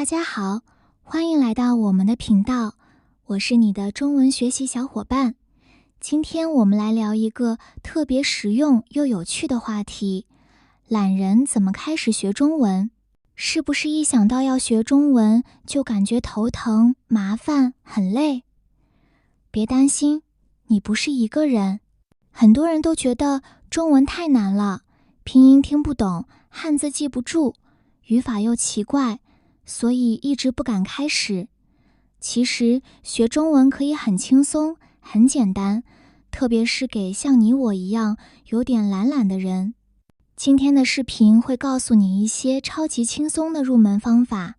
大家好，欢迎来到我们的频道，我是你的中文学习小伙伴。今天我们来聊一个特别实用又有趣的话题：懒人怎么开始学中文？是不是一想到要学中文就感觉头疼、麻烦、很累？别担心，你不是一个人。很多人都觉得中文太难了，拼音听不懂，汉字记不住，语法又奇怪，所以一直不敢开始。其实学中文可以很轻松，很简单，特别是给像你我一样有点懒的人。今天的视频会告诉你一些超级轻松的入门方法，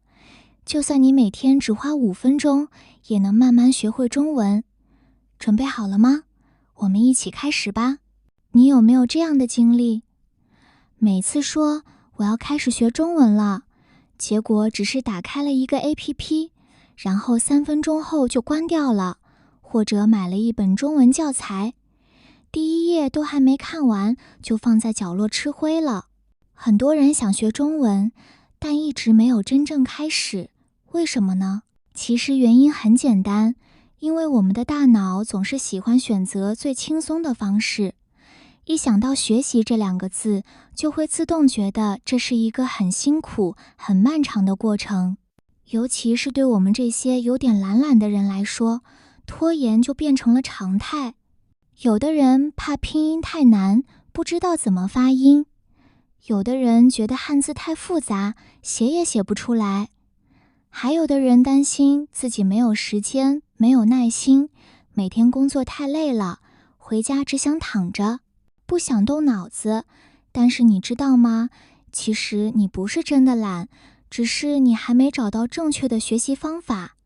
就算你每天只花5分钟，也能慢慢学会中文。准备好了吗？我们一起开始吧。你有没有这样的经历？每次说我要开始学中文了，结果只是打开了一个 APP， 然后3分钟后就关掉了，或者买了一本中文教材，第1页都还没看完就放在角落吃灰了。很多人想学中文，但一直没有真正开始，为什么呢？其实原因很简单，因为我们的大脑总是喜欢选择最轻松的方式，一想到学习这2个字，就会自动觉得这是一个很辛苦、很漫长的过程。尤其是对我们这些有点懒的人来说，拖延就变成了常态。有的人怕拼音太难，不知道怎么发音；有的人觉得汉字太复杂，写也写不出来；还有的人担心自己没有时间、没有耐心，每天工作太累了，回家只想躺着，不想动脑子。但是你知道吗？其实你不是真的懒，只是你还没找到正确的学习方法。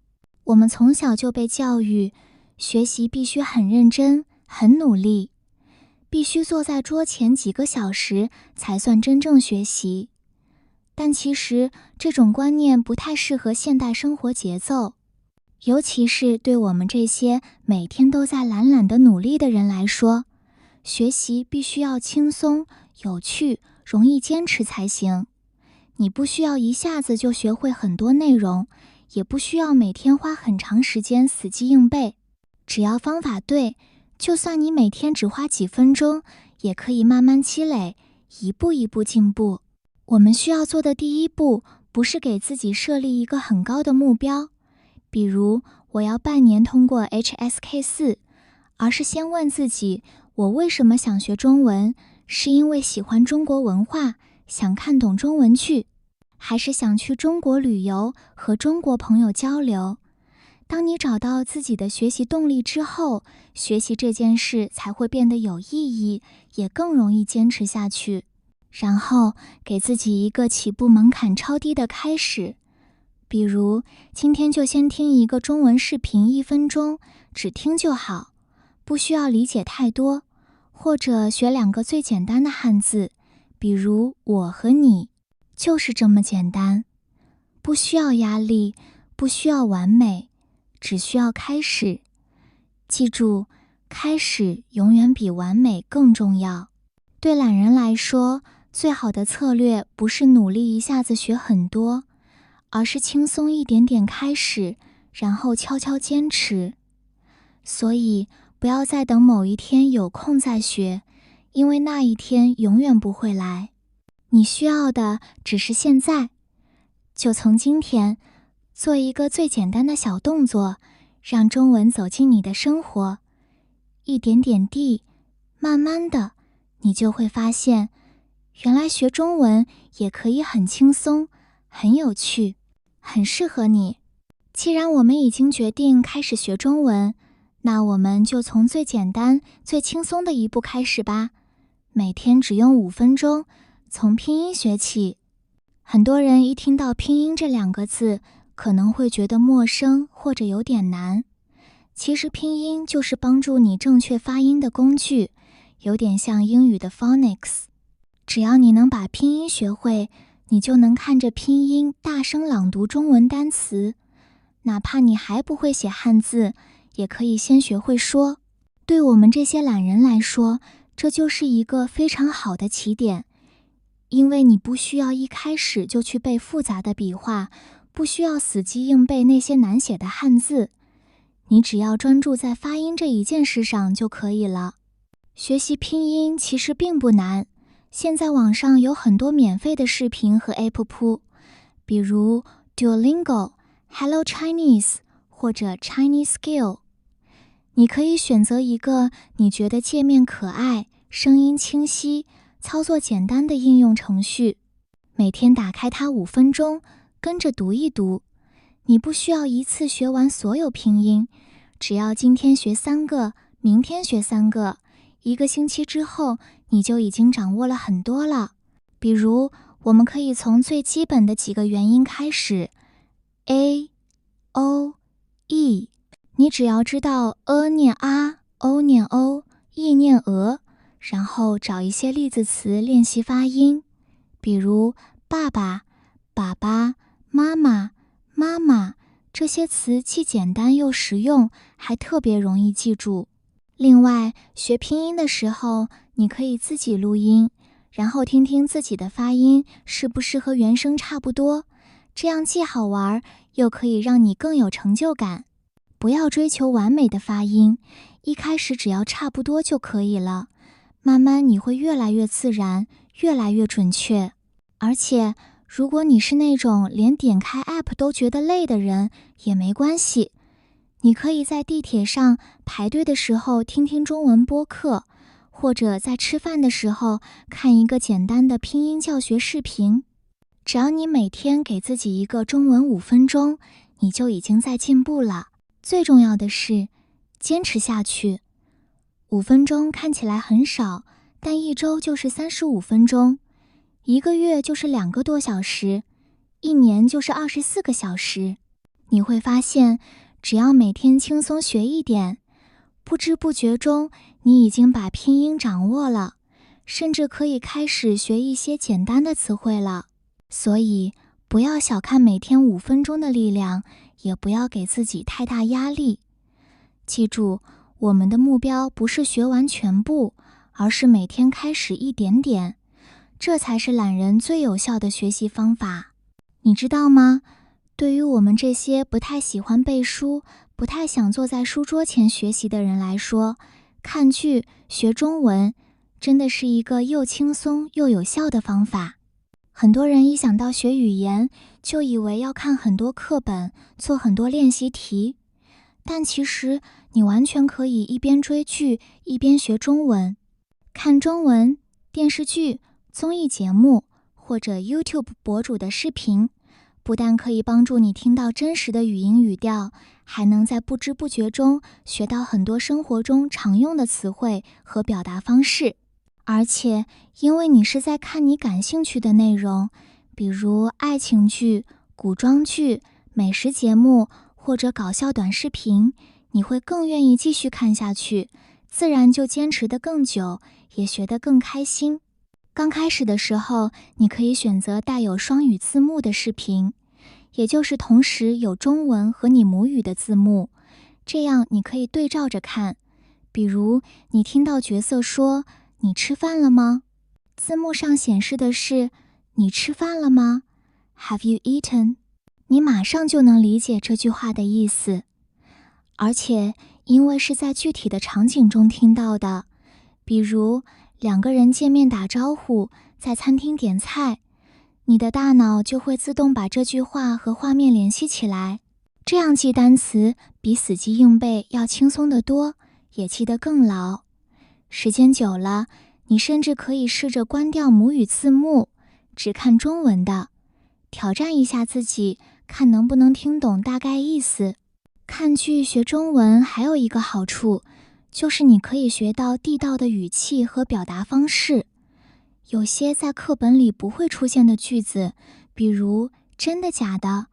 我们从小就被教育，学习必须很认真、很努力，必须坐在桌前几个小时才算真正学习。但其实这种观念不太适合现代生活节奏，尤其是对我们这些每天都在懒的努力的人来说，学习必须要轻松、有趣、容易坚持才行。你不需要一下子就学会很多内容，也不需要每天花很长时间死记硬背。只要方法对，就算你每天只花几分钟，也可以慢慢积累，一步一步进步。我们需要做的第1步，不是给自己设立一个很高的目标，比如我要半年通过 HSK4， 而是先问自己，我为什么想学中文？是因为喜欢中国文化，想看懂中文剧，还是想去中国旅游，和中国朋友交流？当你找到自己的学习动力之后，学习这件事才会变得有意义，也更容易坚持下去。然后给自己一个起步门槛超低的开始，比如今天就先听一个中文视频1分钟，只听就好，不需要理解太多，或者学2个最简单的汉字，比如我和你，就是这么简单。不需要压力，不需要完美，只需要开始。记住，开始永远比完美更重要。对懒人来说，最好的策略不是努力一下子学很多，而是轻松一点点开始，然后悄悄坚持。所以不要再等某一天有空再学，因为那一天永远不会来。你需要的只是现在。就从今天，做一个最简单的小动作，让中文走进你的生活。一点点地，慢慢的，你就会发现，原来学中文也可以很轻松，很有趣，很适合你。既然我们已经决定开始学中文，那我们就从最简单、最轻松的一步开始吧。每天只用5分钟，从拼音学起。很多人一听到拼音这2个字，可能会觉得陌生或者有点难。其实拼音就是帮助你正确发音的工具，有点像英语的 phonics。只要你能把拼音学会，你就能看着拼音大声朗读中文单词。哪怕你还不会写汉字，也可以先学会说。对我们这些懒人来说，这就是一个非常好的起点，因为你不需要一开始就去背复杂的笔画，不需要死记硬背那些难写的汉字，你只要专注在发音这一件事上就可以了。学习拼音其实并不难，现在网上有很多免费的视频和 APP， 比如 Duolingo、Hello Chinese 或者 Chinese Skill。你可以选择一个你觉得界面可爱、声音清晰、操作简单的应用程序，每天打开它5分钟，跟着读一读。你不需要一次学完所有拼音，只要今天学3个，明天学3个，1个星期之后，你就已经掌握了很多了。比如，我们可以从最基本的几个元音开始 ，A、O、E。你只要知道念啊，o 念 o，e 念鹅，然后找一些例子词练习发音，比如爸爸、爸爸、妈妈、妈妈，这些词既简单又实用，还特别容易记住。另外，学拼音的时候，你可以自己录音，然后听听自己的发音是不是和原声差不多，这样既好玩，又可以让你更有成就感。不要追求完美的发音，一开始只要差不多就可以了，慢慢你会越来越自然，越来越准确。而且，如果你是那种连点开 App 都觉得累的人，也没关系。你可以在地铁上排队的时候听听中文播客，或者在吃饭的时候看一个简单的拼音教学视频。只要你每天给自己一个中文5分钟，你就已经在进步了。最重要的是，坚持下去。5分钟看起来很少，但1周就是35分钟，1个月就是2个多小时，1年就是24个小时。你会发现，只要每天轻松学一点，不知不觉中，你已经把拼音掌握了，甚至可以开始学一些简单的词汇了。所以，不要小看每天5分钟的力量，也不要给自己太大压力。记住，我们的目标不是学完全部，而是每天开始一点点，这才是懒人最有效的学习方法。你知道吗？对于我们这些不太喜欢背书、不太想坐在书桌前学习的人来说，看剧学中文真的是一个又轻松又有效的方法。很多人一想到学语言，就以为要看很多课本，做很多练习题。但其实你完全可以一边追剧，一边学中文。看中文、电视剧、综艺节目或者 YouTube 博主的视频，不但可以帮助你听到真实的语音语调，还能在不知不觉中学到很多生活中常用的词汇和表达方式。而且，因为你是在看你感兴趣的内容，比如爱情剧、古装剧、美食节目或者搞笑短视频，你会更愿意继续看下去，自然就坚持得更久，也学得更开心。刚开始的时候，你可以选择带有双语字幕的视频，也就是同时有中文和你母语的字幕，这样你可以对照着看。比如，你听到角色说你吃饭了吗？字幕上显示的是你吃饭了吗？ Have you eaten？ 你马上就能理解这句话的意思。而且因为是在具体的场景中听到的，比如2个人见面打招呼，在餐厅点菜，你的大脑就会自动把这句话和画面联系起来，这样记单词比死记硬背要轻松得多，也记得更牢。时间久了，你甚至可以试着关掉母语字幕，只看中文的，挑战一下自己，看能不能听懂大概意思。看剧学中文还有一个好处，就是你可以学到地道的语气和表达方式。有些在课本里不会出现的句子，比如真的假的？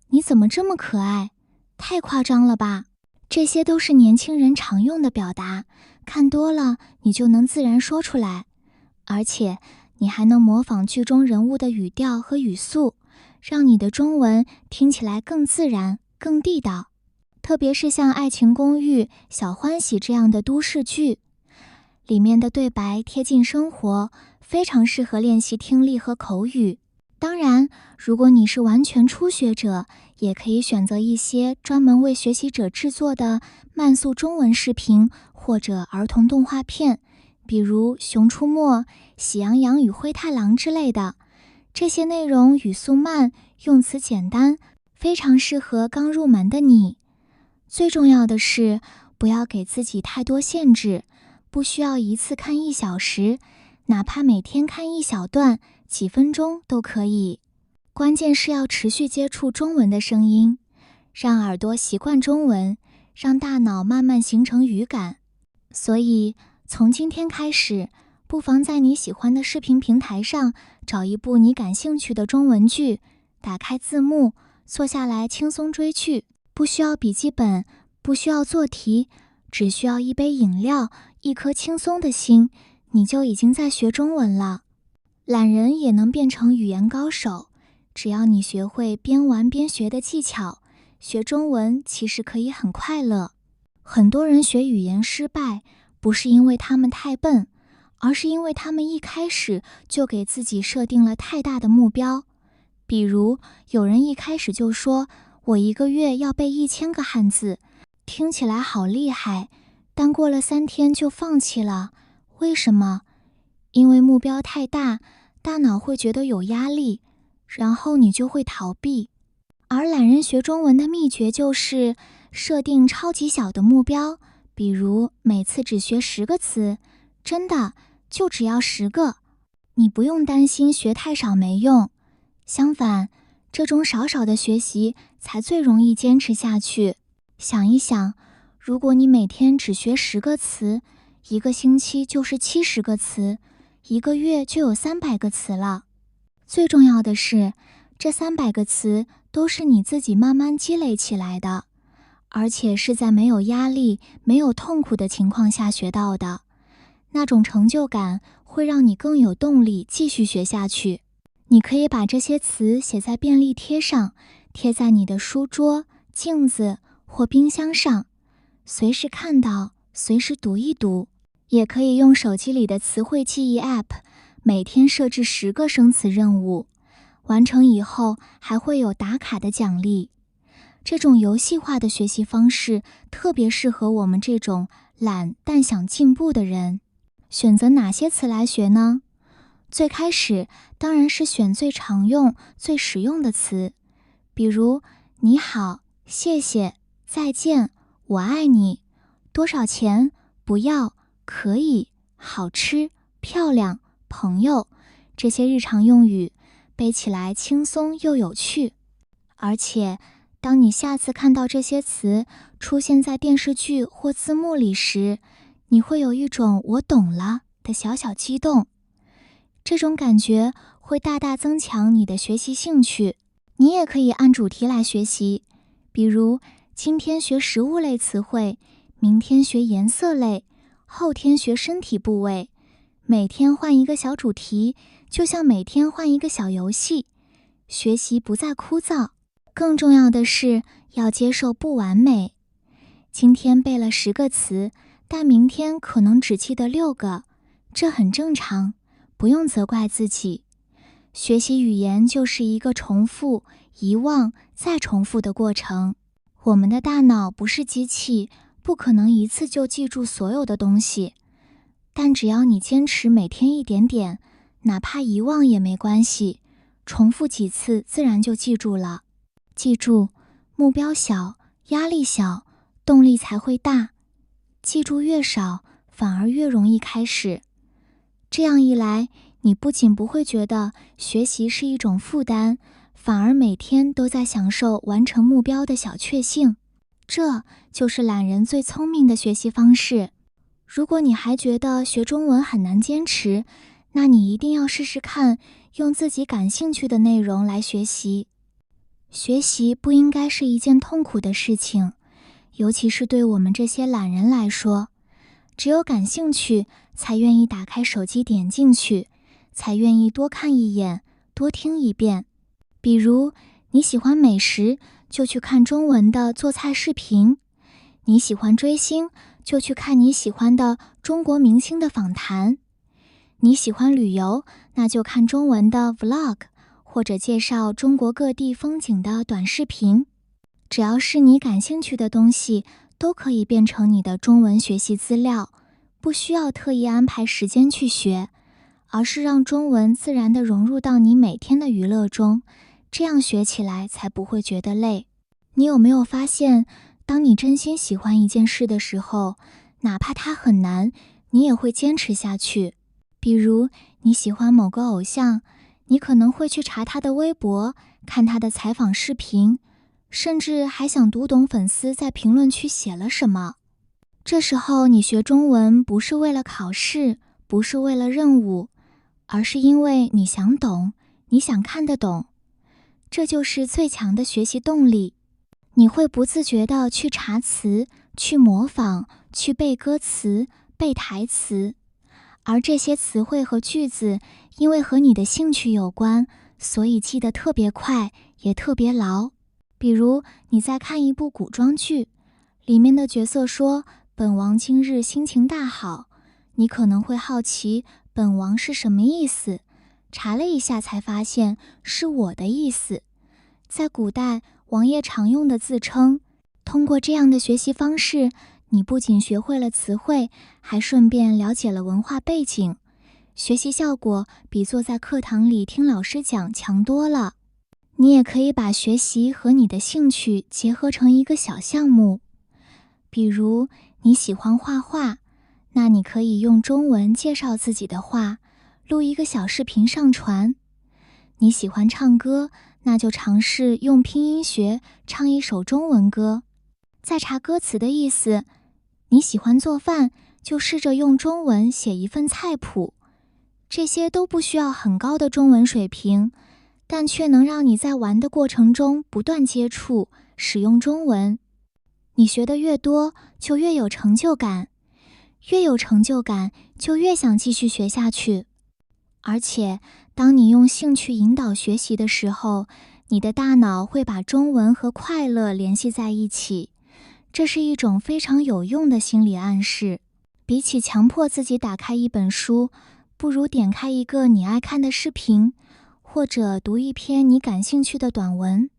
你怎么这么可爱？太夸张了吧？这些都是年轻人常用的表达，看多了你就能自然说出来。而且你还能模仿剧中人物的语调和语速，让你的中文听起来更自然、更地道。特别是像《爱情公寓》、《小欢喜》这样的都市剧，里面的对白贴近生活，非常适合练习听力和口语。当然，如果你是完全初学者，也可以选择一些专门为学习者制作的慢速中文视频或者儿童动画片，比如《熊出没》《喜羊羊与灰太狼》之类的。这些内容语速慢，用词简单，非常适合刚入门的你。最重要的是，不要给自己太多限制，不需要一次看1小时，哪怕每天看1小段，几分钟都可以。关键是要持续接触中文的声音，让耳朵习惯中文，让大脑慢慢形成语感。所以，从今天开始，不妨在你喜欢的视频平台上找一部你感兴趣的中文剧，打开字幕，坐下来轻松追剧，不需要笔记本，不需要做题，只需要一杯饮料，一颗轻松的心，你就已经在学中文了。懒人也能变成语言高手，只要你学会边玩边学的技巧，学中文其实可以很快乐。很多人学语言失败，不是因为他们太笨，而是因为他们一开始就给自己设定了太大的目标。比如，有人一开始就说，我1个月要背1000个汉字，听起来好厉害，但过了3天就放弃了。为什么？因为目标太大，大脑会觉得有压力，然后你就会逃避。而懒人学中文的秘诀就是设定超级小的目标，比如每次只学10个词，真的就只要10个。你不用担心学太少没用，相反，这种少少的学习才最容易坚持下去。想一想，如果你每天只学10个词，1个星期就是70个词，1个月就有300个词了。最重要的是，这300个词都是你自己慢慢积累起来的，而且是在没有压力、没有痛苦的情况下学到的。那种成就感会让你更有动力继续学下去。你可以把这些词写在便利贴上，贴在你的书桌、镜子或冰箱上，随时看到，随时读一读。也可以用手机里的词汇记忆 App， 每天设置10个生词任务，完成以后还会有打卡的奖励。这种游戏化的学习方式特别适合我们这种懒但想进步的人。选择哪些词来学呢？最开始当然是选最常用、最实用的词，比如你好、谢谢、再见、我爱你、多少钱、不要、可以、好吃、漂亮、朋友，这些日常用语背起来轻松又有趣。而且当你下次看到这些词出现在电视剧或字幕里时，你会有一种我懂了的小小激动。这种感觉会大大增强你的学习兴趣。你也可以按主题来学习，比如今天学食物类词汇，明天学颜色类，后天学身体部位。每天换一个小主题，就像每天换一个小游戏，学习不再枯燥。更重要的是要接受不完美。今天背了10个词，但明天可能只记得6个，这很正常，不用责怪自己。学习语言就是一个重复、遗忘、再重复的过程。我们的大脑不是机器，不可能一次就记住所有的东西。但只要你坚持每天一点点，哪怕遗忘也没关系，重复几次自然就记住了。记住，目标小，压力小，动力才会大。记住越少，反而越容易开始。这样一来，你不仅不会觉得学习是一种负担，反而每天都在享受完成目标的小确幸。这就是懒人最聪明的学习方式。如果你还觉得学中文很难坚持，那你一定要试试看，用自己感兴趣的内容来学习。学习不应该是一件痛苦的事情，尤其是对我们这些懒人来说。只有感兴趣，才愿意打开手机点进去，才愿意多看一眼，多听一遍。比如，你喜欢美食，就去看中文的做菜视频；你喜欢追星，就去看你喜欢的中国明星的访谈；你喜欢旅游，那就看中文的 vlog，或者介绍中国各地风景的短视频。只要是你感兴趣的东西，都可以变成你的中文学习资料，不需要特意安排时间去学，而是让中文自然地融入到你每天的娱乐中，这样学起来才不会觉得累。你有没有发现，当你真心喜欢一件事的时候，哪怕它很难，你也会坚持下去。比如你喜欢某个偶像，你可能会去查他的微博，看他的采访视频，甚至还想读懂粉丝在评论区写了什么。这时候你学中文不是为了考试，不是为了任务，而是因为你想懂，你想看得懂。这就是最强的学习动力。你会不自觉地去查词，去模仿，去背歌词，背台词。而这些词汇和句子，因为和你的兴趣有关，所以记得特别快，也特别牢。比如你在看一部古装剧，里面的角色说本王今日心情大好，你可能会好奇本王是什么意思，查了一下才发现是我的意思。在古代，王爷常用的自称。通过这样的学习方式，你不仅学会了词汇，还顺便了解了文化背景，学习效果比坐在课堂里听老师讲强多了。你也可以把学习和你的兴趣结合成一个小项目，比如你喜欢画画，那你可以用中文介绍自己的画，录一个小视频上传。你喜欢唱歌，那就尝试用拼音学唱一首中文歌，再查歌词的意思。你喜欢做饭，就试着用中文写一份菜谱。这些都不需要很高的中文水平，但却能让你在玩的过程中不断接触、使用中文。你学得越多，就越有成就感，越有成就感，就越想继续学下去。而且，当你用兴趣引导学习的时候，你的大脑会把中文和快乐联系在一起，这是一种非常有用的心理暗示。比起强迫自己打开一本书，不如点开一个你爱看的视频，或者读一篇你感兴趣的短文，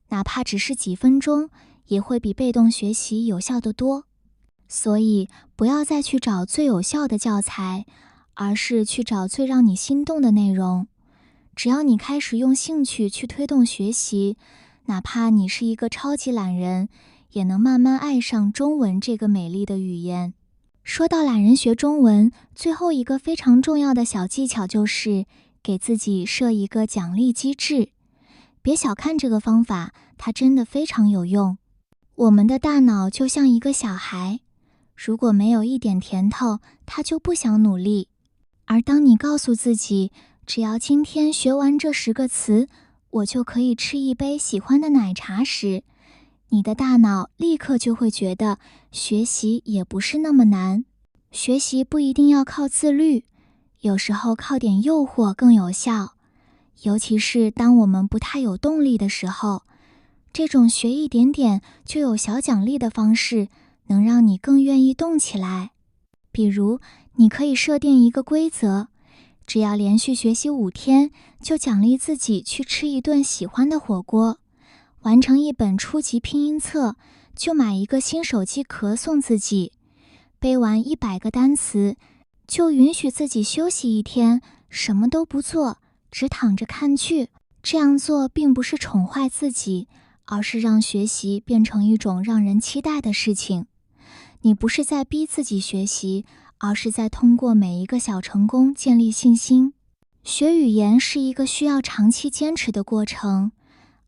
哪怕只是几分钟，也会比被动学习有效得多。所以，不要再去找最有效的教材，而是去找最让你心动的内容。只要你开始用兴趣去推动学习，哪怕你是一个超级懒人，也能慢慢爱上中文这个美丽的语言。说到懒人学中文，最后一个非常重要的小技巧就是给自己设一个奖励机制。别小看这个方法，它真的非常有用。我们的大脑就像一个小孩，如果没有一点甜头，他就不想努力。而当你告诉自己，只要今天学完这10个词，我就可以吃一杯喜欢的奶茶时，你的大脑立刻就会觉得学习也不是那么难。学习不一定要靠自律，有时候靠点诱惑更有效。尤其是当我们不太有动力的时候，这种学一点点就有小奖励的方式，能让你更愿意动起来。比如，你可以设定一个规则，只要连续学习5天，就奖励自己去吃一顿喜欢的火锅；完成一本初级拼音册，就买一个新手机壳送自己；背完100个单词，就允许自己休息1天，什么都不做，只躺着看剧。这样做并不是宠坏自己，而是让学习变成一种让人期待的事情。你不是在逼自己学习，而是在通过每一个小成功建立信心。学语言是一个需要长期坚持的过程，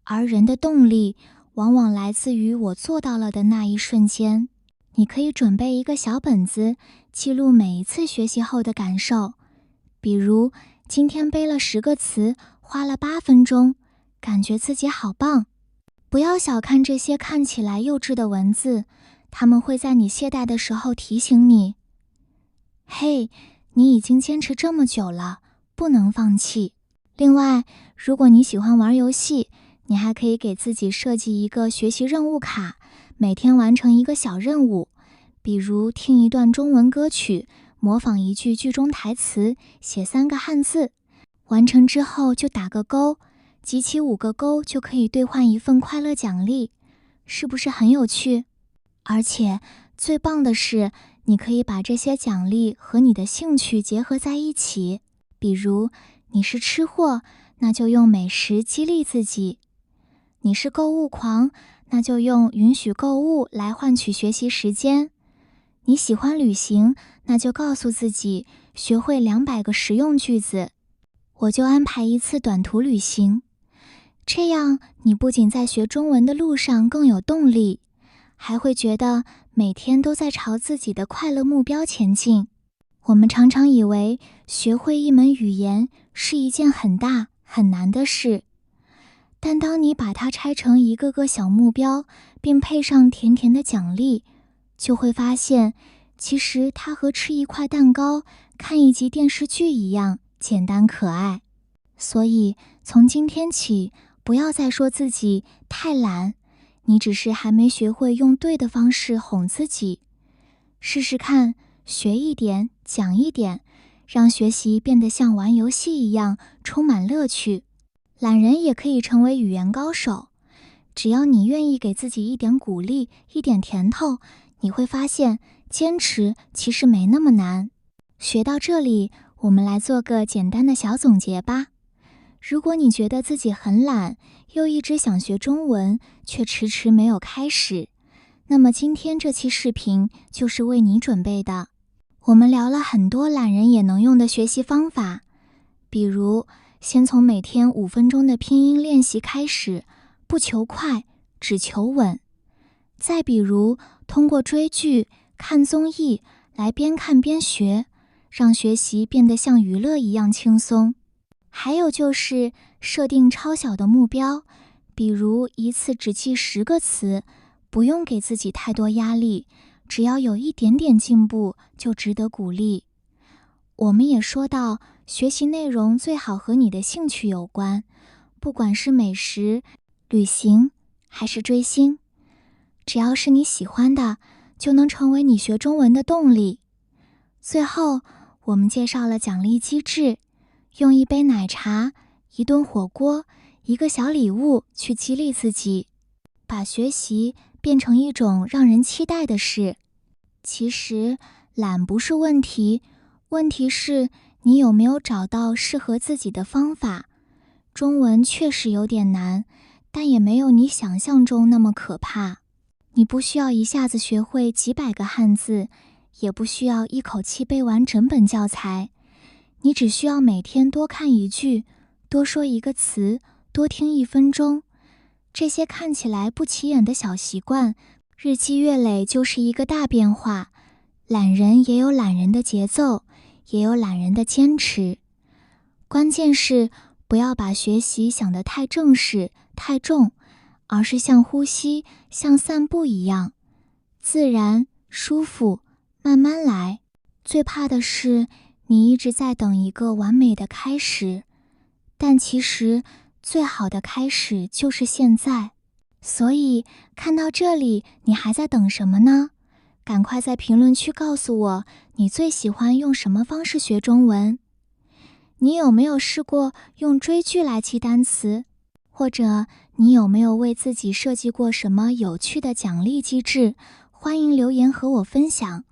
而人的动力往往来自于我做到了的那一瞬间。你可以准备一个小本子，记录每一次学习后的感受。比如，今天背了10个词，花了8分钟，感觉自己好棒。不要小看这些看起来幼稚的文字，他们会在你懈怠的时候提醒你，嘿，你已经坚持这么久了，不能放弃。另外，如果你喜欢玩游戏，你还可以给自己设计一个学习任务卡，每天完成一个小任务，比如听一段中文歌曲，模仿一句剧中台词，写3个汉字。完成之后就打个勾，集齐5个勾就可以兑换1份快乐奖励，是不是很有趣？而且最棒的是，你可以把这些奖励和你的兴趣结合在一起。比如你是吃货，那就用美食激励自己；你是购物狂，那就用允许购物来换取学习时间；你喜欢旅行，那就告诉自己学会200个实用句子，我就安排1次短途旅行。这样你不仅在学中文的路上更有动力，还会觉得每天都在朝自己的快乐目标前进。我们常常以为学会一门语言是一件很大很难的事，但当你把它拆成一个个小目标，并配上甜甜的奖励，就会发现其实它和吃一块蛋糕、看一集电视剧一样简单可爱。所以从今天起，不要再说自己太懒，你只是还没学会用对的方式哄自己。试试看，学一点，讲一点，让学习变得像玩游戏一样充满乐趣。懒人也可以成为语言高手，只要你愿意给自己一点鼓励，一点甜头，你会发现坚持其实没那么难。学到这里，我们来做个简单的小总结吧。如果你觉得自己很懒，又一直想学中文，却迟迟没有开始，那么今天这期视频就是为你准备的。我们聊了很多懒人也能用的学习方法，比如先从每天5分钟的拼音练习开始，不求快，只求稳。再比如通过追剧、看综艺来边看边学，让学习变得像娱乐一样轻松。还有就是设定超小的目标，比如一次只记10个词，不用给自己太多压力，只要有一点点进步就值得鼓励。我们也说到，学习内容最好和你的兴趣有关，不管是美食、旅行还是追星，只要是你喜欢的，就能成为你学中文的动力。最后，我们介绍了奖励机制，用1杯奶茶、1顿火锅、1个小礼物去激励自己，把学习变成一种让人期待的事。其实懒不是问题，问题是你有没有找到适合自己的方法。中文确实有点难，但也没有你想象中那么可怕。你不需要一下子学会几百个汉字，也不需要一口气背完整本教材，你只需要每天多看1句，多说1个词，多听1分钟。这些看起来不起眼的小习惯，日积月累就是一个大变化。懒人也有懒人的节奏，也有懒人的坚持。关键是不要把学习想得太正式、太重，而是像呼吸、像散步一样，自然、舒服，慢慢来。最怕的是你一直在等一个完美的开始，但其实最好的开始就是现在。所以看到这里，你还在等什么呢？赶快在评论区告诉我，你最喜欢用什么方式学中文？你有没有试过用追剧来记单词？或者你有没有为自己设计过什么有趣的奖励机制？欢迎留言和我分享，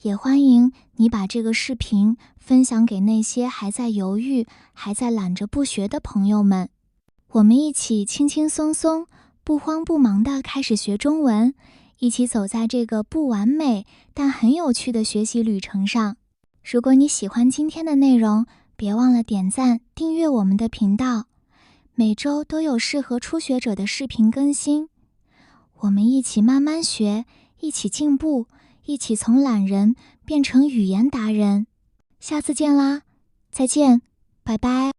也欢迎你把这个视频分享给那些还在犹豫、还在懒着不学的朋友们。我们一起轻轻松松、不慌不忙地开始学中文，一起走在这个不完美但很有趣的学习旅程上。如果你喜欢今天的内容，别忘了点赞、订阅我们的频道。每周都有适合初学者的视频更新，我们一起慢慢学，一起进步，一起从懒人变成语言达人。下次见啦，再见，拜拜。